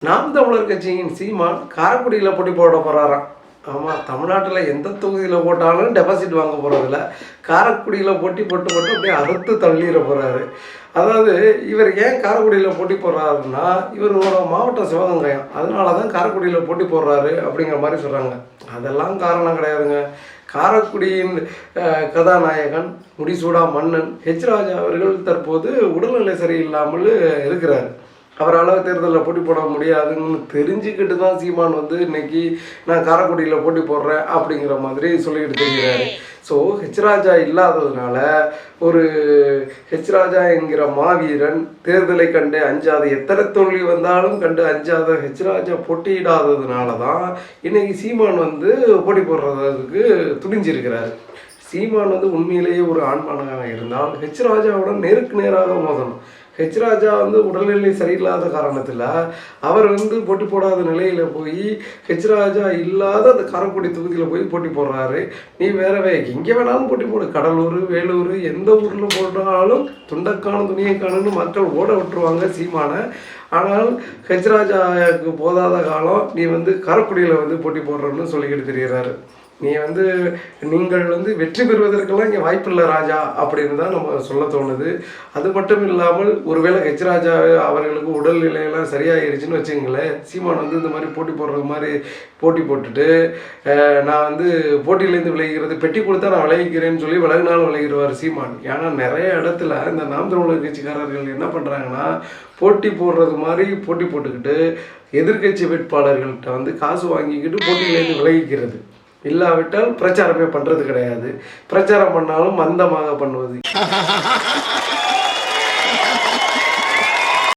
நாம் தமிழர் கட்சியின் சீமான் காரைக்குடியில் போட்டி போட போகிறாராம். ஆமாம், தமிழ்நாட்டில் எந்த தொகுதியில் போட்டாலும் டெபாசிட் வாங்க போகிறதில்ல, காரைக்குடியில் போட்டி போட்டு அப்படியே அறுத்து தள்ளிட போகிறாரு. அதாவது இவர் ஏன் காரைக்குடியில் போட்டி போடுறாருன்னா, இவரோட மாவட்டம் சிவகங்கையம், அதனால தான் காரைக்குடியில் போட்டி போடுறாரு அப்படிங்கிற மாதிரி சொல்கிறாங்க. அதெல்லாம் காரணம் கிடையாதுங்க. காரைக்குடியின் கதாநாயகன் முடிசூடா மன்னன் ராஜா அவர்கள் தற்போது உடல்நிலை சரியில்லாமல் இருக்கிறார். அவரால் தேர்தலில் போட்டி போட முடியாதுன்னு தெரிஞ்சுக்கிட்டு தான் சீமான் இன்னைக்கு நான் காரைக்குடியில் போட்டி போடுறேன் அப்படிங்கிற மாதிரி சொல்லிக்கிட்டு தெரிகிறாரு. ஸோ ராஜா இல்லாததுனால ஒரு ராஜா என்கிற மாவீரன் தேர்தலை கண்டு அஞ்சாத, எத்தனை தோல்வி வந்தாலும் கண்டு அஞ்சாத ராஜா போட்டியிடாததுனால தான் இன்னைக்கு சீமான் போட்டி போடுறதுக்கு துணிஞ்சிருக்கிறாரு. சீமான் உண்மையிலேயே ஒரு ஆண்மனாக இருந்தால் ராஜாவுடன் நேருக்கு நேராக மோதணும். ராஜா உடல்நிலை சரியில்லாத காரணத்தில் அவர் போட்டி போடாத நிலையில் போய் ராஜா இல்லாத அந்த காரைக்குடி தொகுதியில் போய் போட்டி போடுறாரு. நீ வேறவே எங்கே வேணாலும் போட்டி போடு, கடலூர், வேலூர், எந்த ஊரில் போட்டாலும் துண்டக்கான துணியைக்கானு மக்கள் ஓட விட்டுருவாங்க சீமானை. ஆனால் ராஜாவுக்கு போதாத காலம் நீ காரைக்குடியில் போட்டி போடுறன்னு சொல்லிக்கிட்டு தெரிகிறாரு. நீ நீங்கள் வெற்றி பெறுவதற்கெல்லாம் இங்கே வாய்ப்பில்லை ராஜா அப்படின்னு தான் நம்ம சொல்ல தோணுது. அது மட்டும் இல்லாமல் ஒருவேளை ராஜா அவர்களுக்கு உடல்நிலையெல்லாம் சரியாயிருச்சுன்னு வச்சுங்களேன், சீமான் இந்த மாதிரி போட்டி போடுறது மாதிரி போட்டி போட்டுட்டு நான் போட்டியிலேருந்து விளைகிறது பெட்டி கொடுத்தா நான் விளைவிக்கிறேன்னு சொல்லி விலகினாலும் விளையிடுவார் சீமான். ஏன்னா நிறைய இடத்துல இந்த நாம் தமிழர் கட்சிக்காரர்கள் என்ன பண்ணுறாங்கன்னா, போட்டி போடுறது மாதிரி போட்டி போட்டுக்கிட்டு எதிர்கட்சி வேட்பாளர்கள்ட்ட காசு வாங்கிக்கிட்டு போட்டியிலேருந்து விளைவிக்கிறது, இல்லாவிட்டால் பிரச்சாரமே பண்ணுறது கிடையாது. பிரச்சாரம் பண்ணாலும் மந்தமாக பண்ணுவது.